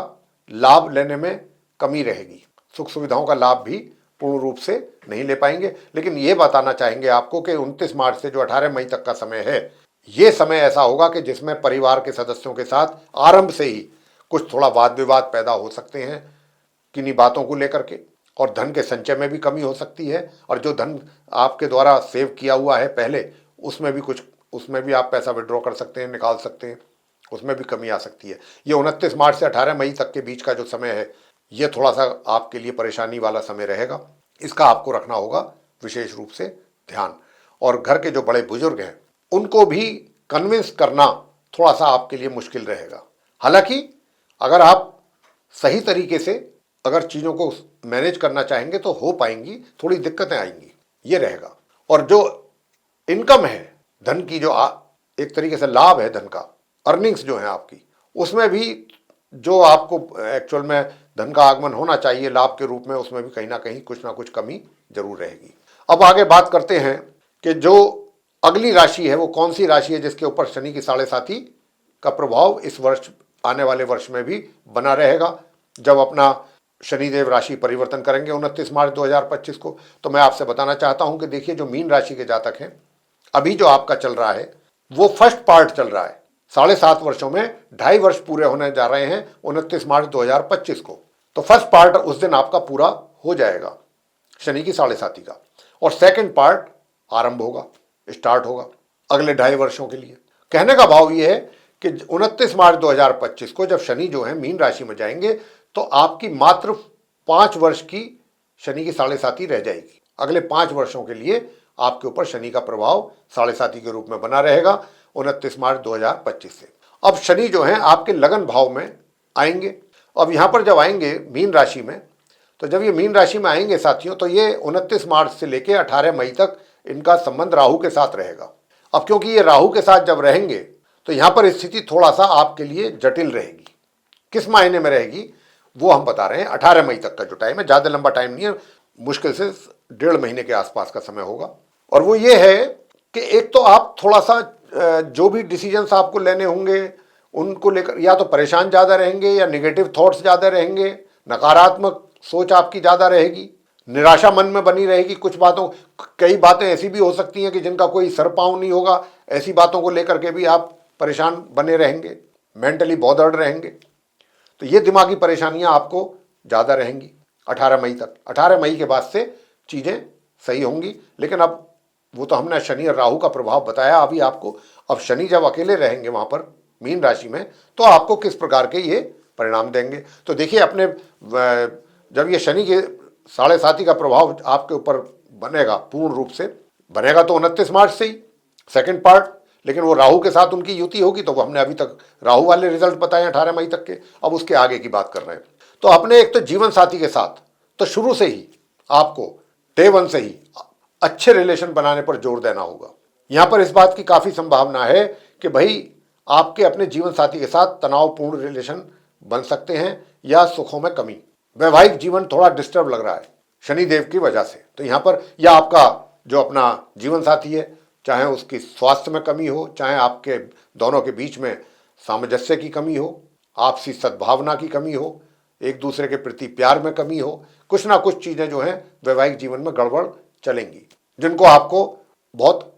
लाभ लेने में कमी रहेगी। सुख सुविधाओं का लाभ भी पूर्ण रूप से नहीं ले पाएंगे। लेकिन ये बताना चाहेंगे आपको कि 29 मार्च से जो 18 मई तक का समय है, ये समय ऐसा होगा कि जिसमें परिवार के सदस्यों के साथ आरंभ से ही कुछ थोड़ा वाद विवाद पैदा हो सकते हैं किन्हीं बातों को लेकर के, और धन के संचय में भी कमी हो सकती है। और जो धन आपके द्वारा सेव किया हुआ है पहले, उसमें भी आप पैसा विड्रॉ कर सकते हैं, निकाल सकते हैं, उसमें भी कमी आ सकती है। ये 29 मार्च से 18 मई तक के बीच का जो समय है, ये थोड़ा सा आपके लिए परेशानी वाला समय रहेगा। इसका आपको रखना होगा विशेष रूप से ध्यान। और घर के जो बड़े बुजुर्ग हैं, उनको भी कन्विंस करना थोड़ा सा आपके लिए मुश्किल रहेगा। हालांकि अगर आप सही तरीके से अगर चीज़ों को मैनेज करना चाहेंगे तो हो पाएंगी, थोड़ी दिक्कतें आएंगी, ये रहेगा। और जो इनकम है धन की, जो एक तरीके से लाभ है धन का, अर्निंग्स जो है आपकी, उसमें भी जो आपको एक्चुअल में धन का आगमन होना चाहिए लाभ के रूप में, उसमें भी कहीं ना कुछ कमी जरूर रहेगी। अब आगे बात करते हैं कि जो अगली राशि है वो कौन सी राशि है जिसके ऊपर शनि की साढ़े साती का प्रभाव इस वर्ष, आने वाले वर्ष में भी बना रहेगा। जब अपना शनिदेव राशि परिवर्तन करेंगे 29 मार्च 2025 को, तो मैं आपसे बताना चाहता हूं कि देखिए, जो मीन राशि के जातक हैं, अभी जो आपका चल रहा है वो फर्स्ट पार्ट चल रहा है। 7.5 वर्षों में 2.5 वर्ष पूरे होने जा रहे हैं 29 मार्च 2025 को। तो फर्स्ट पार्ट उस दिन आपका पूरा हो जाएगा शनि की साढ़े साती का, और सेकंड पार्ट आरंभ होगा, स्टार्ट होगा अगले 2.5 वर्षों के लिए। कहने का भाव ये है कि 29 मार्च 2025 को जब शनि जो है मीन राशि में जाएंगे, तो आपकी मात्र 5 वर्ष की शनि की साढ़े साती रह जाएगी। अगले 5 वर्षों के लिए आपके ऊपर शनि का प्रभाव साढ़े साती के रूप में बना रहेगा 29 मार्च 2025 से। अब शनि जो है आपके लगन भाव में आएंगे। अब यहाँ पर जब आएंगे मीन राशि में, तो जब ये मीन राशि में आएंगे साथियों, तो ये 29 मार्च से लेके 18 मई तक इनका संबंध राहु के साथ रहेगा। अब क्योंकि ये राहु के साथ जब रहेंगे, तो यहाँ पर स्थिति थोड़ा सा आपके लिए जटिल रहेगी। किस मायने में रहेगी वो हम बता रहे हैं। 18 मई तक का जो टाइम है, ज़्यादा लंबा टाइम नहीं है, मुश्किल से 1.5 महीने के आसपास का समय होगा। और वो ये है कि एक तो आप थोड़ा सा जो भी डिसीजंस आपको लेने होंगे उनको लेकर या तो परेशान ज़्यादा रहेंगे, या निगेटिव थॉट्स ज़्यादा रहेंगे, नकारात्मक सोच आपकी ज़्यादा रहेगी, निराशा मन में बनी रहेगी। कई बातें ऐसी भी हो सकती हैं कि जिनका कोई सर पाँव नहीं होगा, ऐसी बातों को लेकर के भी आप परेशान बने रहेंगे, मेंटली बॉदर्ड रहेंगे। तो ये दिमागी परेशानियां आपको ज़्यादा रहेंगी 18 मई तक। 18 मई के बाद से चीज़ें सही होंगी। लेकिन अब वो तो हमने शनि और राहु का प्रभाव बताया अभी आपको। अब शनि जब अकेले रहेंगे वहाँ पर मीन राशि में, तो आपको किस प्रकार के ये परिणाम देंगे। तो देखिए, अपने जब ये शनि के साढ़े साती का प्रभाव आपके ऊपर बनेगा, पूर्ण रूप से बनेगा, तो 29 मार्च से ही सेकेंड पार्ट। लेकिन वो राहु के साथ उनकी युति होगी, तो वो हमने अभी तक राहु वाले रिजल्ट बताए 18 मई तक के। अब उसके आगे की बात कर रहे हैं। तो अपने एक तो जीवन साथी के साथ तो शुरू से ही आपको डे 1 से ही अच्छे रिलेशन बनाने पर जोर देना होगा। यहाँ पर इस बात की काफ़ी संभावना है कि भाई आपके अपने जीवन साथी के साथ तनावपूर्ण रिलेशन बन सकते हैं, या सुखों में कमी, वैवाहिक जीवन थोड़ा डिस्टर्ब लग रहा है शनिदेव की वजह से। तो यहाँ पर या आपका जो अपना जीवन साथी है, चाहे उसकी स्वास्थ्य में कमी हो, चाहे आपके दोनों के बीच में सामंजस्य की कमी हो, आपसी सद्भावना की कमी हो, एक दूसरे के प्रति प्यार में कमी हो, कुछ ना कुछ चीज़ें जो हैं वैवाहिक जीवन में गड़बड़ चलेंगी, जिनको आपको बहुत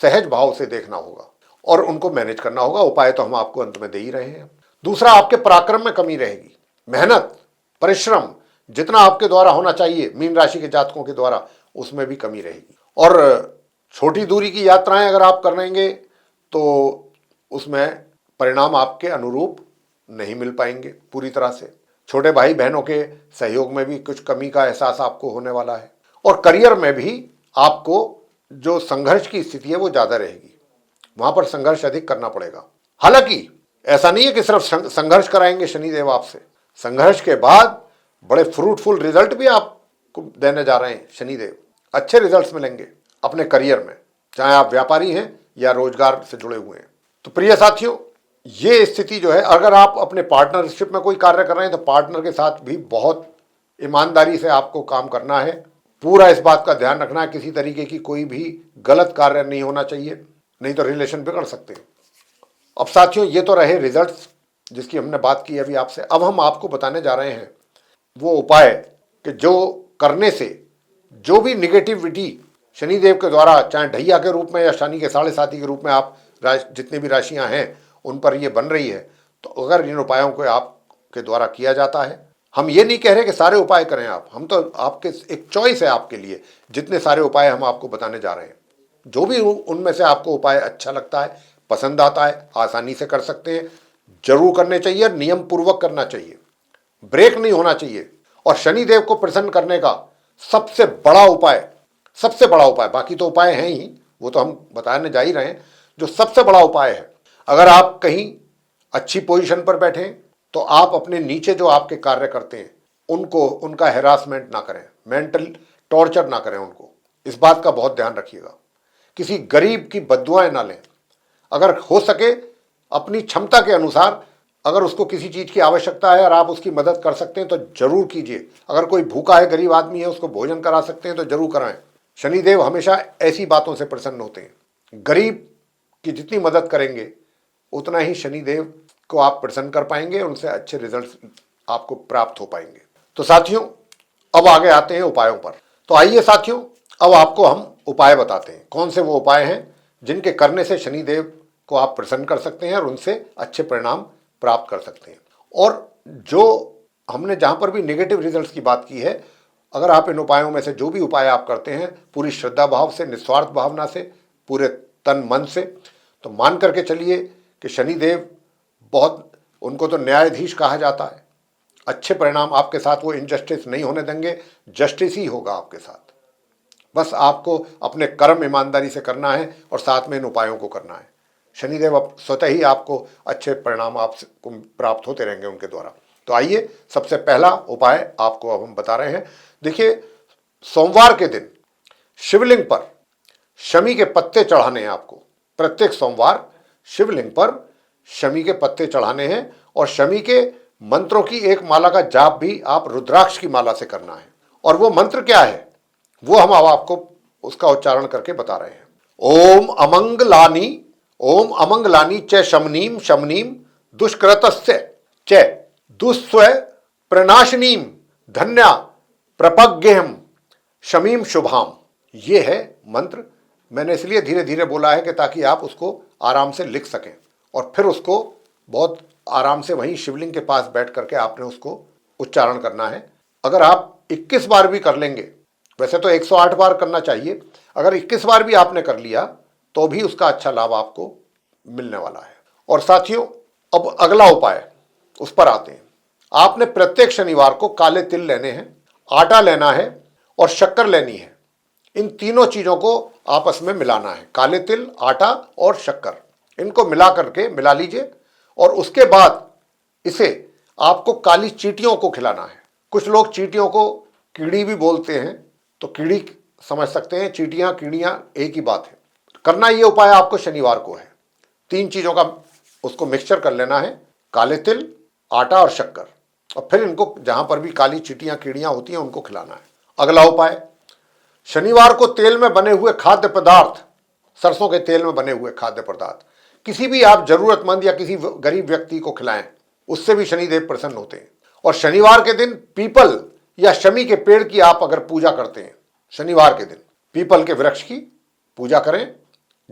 सहज भाव से देखना होगा और उनको मैनेज करना होगा। उपाय तो हम आपको अंत में दे ही रहे हैं। दूसरा, आपके पराक्रम में कमी रहेगी। मेहनत, परिश्रम जितना आपके द्वारा होना चाहिए मीन राशि के जातकों के द्वारा, उसमें भी कमी रहेगी। और छोटी दूरी की यात्राएं अगर आप कर लेंगे तो उसमें परिणाम आपके अनुरूप नहीं मिल पाएंगे पूरी तरह से। छोटे भाई बहनों के सहयोग में भी कुछ कमी का एहसास आपको होने वाला है। और करियर में भी आपको जो संघर्ष की स्थिति है वो ज़्यादा रहेगी, वहाँ पर संघर्ष अधिक करना पड़ेगा। हालांकि ऐसा नहीं है कि सिर्फ संघर्ष कराएंगे शनिदेव आपसे, संघर्ष के बाद बड़े फ्रूटफुल रिजल्ट भी आपको देने जा रहे हैं शनिदेव। अच्छे रिजल्ट्स मिलेंगे अपने करियर में, चाहे आप व्यापारी हैं या रोजगार से जुड़े हुए हैं। तो प्रिय साथियों, ये स्थिति जो है, अगर आप अपने पार्टनरशिप में कोई कार्य कर रहे हैं तो पार्टनर के साथ भी बहुत ईमानदारी से आपको काम करना है। पूरा इस बात का ध्यान रखना है किसी तरीके की कोई भी गलत कार्य नहीं होना चाहिए, नहीं तो रिलेशन बिगड़ सकते हैं। अब साथियों, ये तो रहे रिजल्ट्स जिसकी हमने बात की अभी आपसे। अब हम आपको बताने जा रहे हैं वो उपाय कि जो करने से जो भी निगेटिविटी शनिदेव के द्वारा, चाहे ढैया के रूप में या शनि के साढ़े साथी के रूप में आप जितनी भी राशियां हैं उन पर ये बन रही है, तो अगर इन उपायों को आपके द्वारा किया जाता है, हम ये नहीं कह रहे कि सारे उपाय करें आप, हम तो आपके एक चॉइस है आपके लिए, जितने सारे उपाय हम आपको बताने जा रहे हैं, जो भी उनमें से आपको उपाय अच्छा लगता है, पसंद आता है, आसानी से कर सकते हैं, जरूर करने चाहिए, नियम पूर्वक करना चाहिए, ब्रेक नहीं होना चाहिए। और शनिदेव को प्रसन्न करने का सबसे बड़ा उपाय, बाकी तो उपाय हैं ही, वो तो हम बताने जा ही रहे हैं, जो सबसे बड़ा उपाय है, अगर आप कहीं अच्छी पोजीशन पर बैठे तो आप अपने नीचे जो आपके कार्य करते हैं उनका हैरासमेंट ना करें, मेंटल टॉर्चर ना करें उनको। इस बात का बहुत ध्यान रखिएगा। किसी गरीब की बद्दुआएं ना लें। अगर हो सके अपनी क्षमता के अनुसार, अगर उसको किसी चीज की आवश्यकता है और आप उसकी मदद कर सकते हैं तो जरूर कीजिए। अगर कोई भूखा है, गरीब आदमी है, उसको भोजन करा सकते हैं तो जरूर कराएं। शनिदेव हमेशा ऐसी बातों से प्रसन्न होते हैं। गरीब की जितनी मदद करेंगे उतना ही शनिदेव को आप प्रसन्न कर पाएंगे, उनसे अच्छे रिजल्ट्स आपको प्राप्त हो पाएंगे। तो साथियों, अब आगे आते हैं उपायों पर। तो आइए साथियों, अब आपको हम उपाय बताते हैं, कौन से वो उपाय हैं जिनके करने से शनिदेव को आप प्रसन्न कर सकते हैं और उनसे अच्छे परिणाम प्राप्त कर सकते हैं। और जो हमने जहां पर भी नेगेटिव रिजल्ट्स की बात की है, अगर आप इन उपायों में से जो भी उपाय आप करते हैं पूरी श्रद्धा भाव से, निस्वार्थ भावना से, पूरे तन मन से, तो मान करके चलिए कि शनिदेव बहुत, उनको तो न्यायाधीश कहा जाता है, अच्छे परिणाम आपके साथ वो इनजस्टिस नहीं होने देंगे, जस्टिस ही होगा आपके साथ। बस आपको अपने कर्म ईमानदारी से करना है और साथ में इन उपायों को करना है। शनिदेव अब स्वतः ही आपको अच्छे परिणाम आपको प्राप्त होते रहेंगे उनके द्वारा। तो आइए, सबसे पहला उपाय आपको अब हम बता रहे हैं। देखिए, सोमवार के दिन शिवलिंग पर शमी के पत्ते चढ़ाने हैं आपको। प्रत्येक सोमवार शिवलिंग पर शमी के पत्ते चढ़ाने हैं और शमी के मंत्रों की एक माला का जाप भी आप रुद्राक्ष की माला से करना है। और वो मंत्र क्या है वो हम अब आपको उसका उच्चारण करके बता रहे हैं। ओम अमंगलानी च शमनीम शमनीम दुष्कृतस्य च दुस्व प्रनाशनीम धन्या प्रपज्ञेहम शमीम शुभाम। ये है मंत्र। मैंने इसलिए धीरे धीरे बोला है कि ताकि आप उसको आराम से लिख सकें और फिर उसको बहुत आराम से वहीं शिवलिंग के पास बैठ करके आपने उसको उच्चारण करना है। अगर आप 21 बार भी कर लेंगे, वैसे तो 108 बार करना चाहिए, अगर 21 बार भी आपने कर लिया तो भी उसका अच्छा लाभ आपको मिलने वाला है। और साथियों, अब अगला उपाय, उस पर आते हैं। आपने प्रत्येक शनिवार को काले तिल लेने हैं, आटा लेना है और शक्कर लेनी है। इन तीनों चीजों को आपस में मिलाना है। काले तिल, आटा और शक्कर, इनको मिला लीजिए और उसके बाद इसे आपको काली चींटियों को खिलाना है। कुछ लोग चींटियों को कीड़ी भी बोलते हैं, तो कीड़ी समझ सकते हैं, चींटियां कीड़ियां एक ही बात है। करना ये उपाय आपको शनिवार को है। 3 चीजों का उसको मिक्सचर कर लेना है, काले तिल, आटा और शक्कर, और फिर इनको जहां पर भी काली चींटियां कीड़ियां होती हैं उनको खिलाना है। अगला उपाय, शनिवार को तेल में बने हुए खाद्य पदार्थ, सरसों के तेल में बने हुए खाद्य पदार्थ किसी भी आप जरूरतमंद या किसी गरीब व्यक्ति को खिलाएं, उससे भी शनिदेव प्रसन्न होते हैं। और शनिवार के दिन पीपल या शमी के पेड़ की आप अगर पूजा करते हैं, शनिवार के दिन पीपल के वृक्ष की पूजा करें,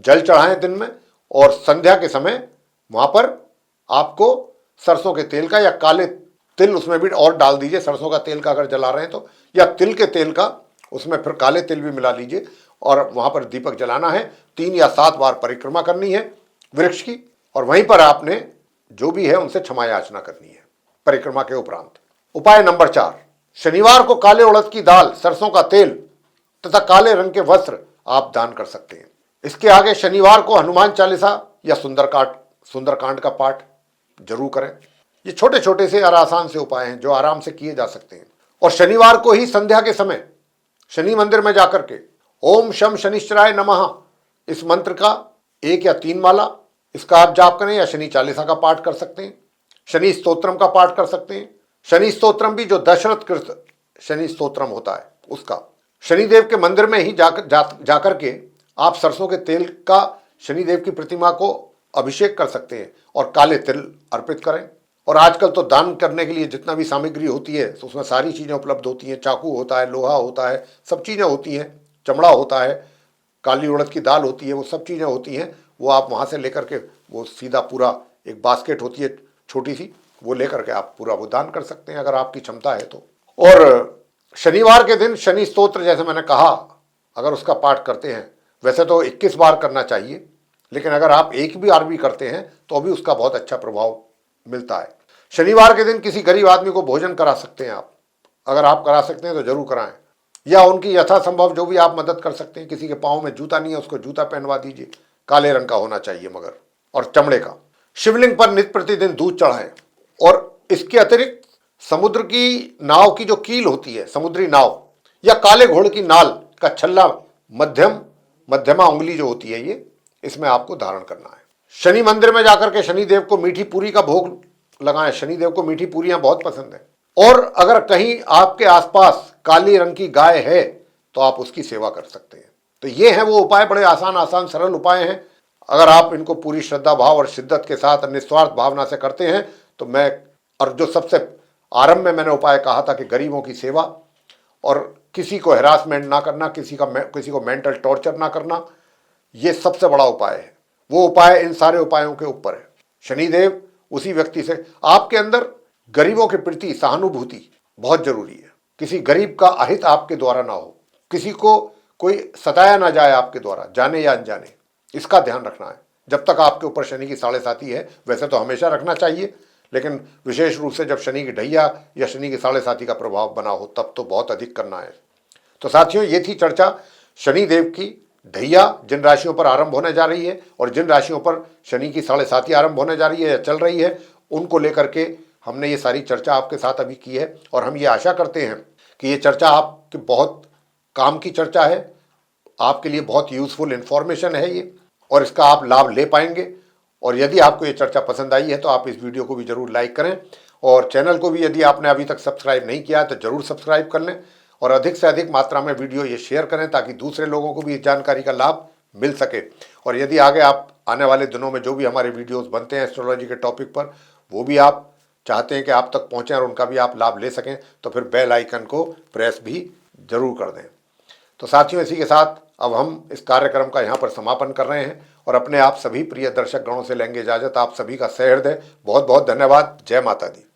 जल चढ़ाएं दिन में, और संध्या के समय वहां पर आपको सरसों के तेल का या काले तिल उसमें भी और डाल दीजिए। सरसों का तेल का अगर जला रहे हैं तो, या तिल के तेल का, उसमें फिर काले तिल भी मिला लीजिए और वहां पर दीपक जलाना है। 3 या 7 बार परिक्रमा करनी है वृक्ष की, और वहीं पर आपने जो भी है उनसे क्षमा याचना करनी है परिक्रमा के उपरांत। उपाय नंबर 4, शनिवार को काले उड़द की दाल, सरसों का तेल तथा काले रंग के वस्त्र आप दान कर सकते हैं। इसके आगे शनिवार को हनुमान चालीसा या सुंदरकांड का पाठ, जरूर करें। ये छोटे छोटे से और आसान से उपाय हैं जो आराम से किए जा सकते हैं। और शनिवार को ही संध्या के समय शनि मंदिर में जाकर के ओम शम शनिश्चराय नमः इस मंत्र का 1 या 3 माला इसका आप जाप करें, या शनि चालीसा का पाठ कर सकते हैं, शनि स्तोत्रम का पाठ कर सकते हैं। शनि स्तोत्रम भी जो दशरथ कृत शनि स्तोत्रम होता है उसका, शनिदेव के मंदिर में ही जाकर के आप सरसों के तेल का शनिदेव की प्रतिमा को अभिषेक कर सकते हैं और काले तिल अर्पित करें। और आजकल तो दान करने के लिए जितना भी सामग्री होती है तो उसमें सारी चीज़ें उपलब्ध होती हैं। चाकू होता है, लोहा होता है, सब चीज़ें होती हैं, चमड़ा होता है, काली उड़द की दाल होती है, वो सब चीज़ें होती हैं। वो आप वहाँ से लेकर के वो सीधा पूरा एक बास्केट होती है छोटी सी, वो लेकर के आप पूरा वो दान कर सकते हैं अगर आपकी क्षमता है तो। और शनिवार के दिन शनि स्तोत्र जैसे मैंने कहा अगर उसका पाठ करते हैं, वैसे तो 21 बार करना चाहिए, लेकिन अगर आप एक भी बार भी करते हैं तो भी उसका बहुत अच्छा प्रभाव मिलता है। शनिवार के दिन किसी गरीब आदमी को भोजन करा सकते हैं आप, अगर आप करा सकते हैं तो जरूर कराएं, या उनकी यथासंभव जो भी आप मदद कर सकते हैं। किसी के पाँव में जूता नहीं है उसको जूता पहनवा दीजिए, काले रंग का होना चाहिए मगर, और चमड़े का। शिवलिंग पर नित्य प्रतिदिन दूध चढ़ाएं। और इसके अतिरिक्त समुद्र की नाव की जो कील होती है, समुद्री नाव या काले घोड़े की नाल का छल्ला मध्यमा उंगली जो होती है ये, इसमें आपको धारण करना है। शनि मंदिर में जाकर के शनिदेव को मीठी पूरी का भोग लगाएं। शनिदेव को मीठी पूरियां बहुत पसंद है। और अगर कहीं आपके आसपास काली रंग की गाय है तो आप उसकी सेवा कर सकते हैं। तो ये हैं वो उपाय, बड़े आसान सरल उपाय हैं। अगर आप इनको पूरी श्रद्धा भाव और शिद्दत के साथ निस्वार्थ भावना से करते हैं तो मैं, और जो सबसे आरंभ में मैंने उपाय कहा था कि गरीबों की सेवा और किसी को हैरासमेंट ना करना, किसी को मेंटल टॉर्चर ना करना, ये सबसे बड़ा उपाय है। वो उपाय इन सारे उपायों के ऊपर है। शनिदेव उसी व्यक्ति से, आपके अंदर गरीबों के प्रति सहानुभूति बहुत जरूरी है। किसी गरीब का अहित आपके द्वारा ना हो, किसी को कोई सताया ना जाए आपके द्वारा, जाने या अनजाने, इसका ध्यान रखना है। जब तक आपके ऊपर शनि की साढ़े साती है, वैसे तो हमेशा रखना चाहिए, लेकिन विशेष रूप से जब शनि की ढैया या शनि की साढ़े साती का प्रभाव बना हो तब तो बहुत अधिक करना है। तो साथियों, ये थी चर्चा शनिदेव की ढैया जिन राशियों पर आरंभ होने जा रही है और जिन राशियों पर शनि की साढ़े साती आरंभ होने जा रही है या चल रही है, उनको लेकर के हमने ये सारी चर्चा आपके साथ अभी की है। और हम ये आशा करते हैं कि ये चर्चा आपके बहुत काम की चर्चा है, आपके लिए बहुत यूजफुल इन्फॉर्मेशन है ये, और इसका आप लाभ ले पाएंगे। और यदि आपको ये चर्चा पसंद आई है तो आप इस वीडियो को भी जरूर लाइक करें, और चैनल को भी यदि आपने अभी तक सब्सक्राइब नहीं किया है तो जरूर सब्सक्राइब कर लें, और अधिक से अधिक मात्रा में वीडियो ये शेयर करें ताकि दूसरे लोगों को भी इस जानकारी का लाभ मिल सके। और यदि आगे आप आने वाले दिनों में जो भी हमारे वीडियोस बनते हैं एस्ट्रोलॉजी के टॉपिक पर, वो भी आप चाहते हैं कि आप तक पहुँचें और उनका भी आप लाभ ले सकें, तो फिर बेल आइकन को प्रेस भी जरूर कर दें। तो साथियों, इसी के साथ अब हम इस कार्यक्रम का यहाँ पर समापन कर रहे हैं और अपने आप सभी प्रिय दर्शक गणों से लेंगे इजाजत। आप सभी का सहृदय बहुत बहुत धन्यवाद। जय माता दी।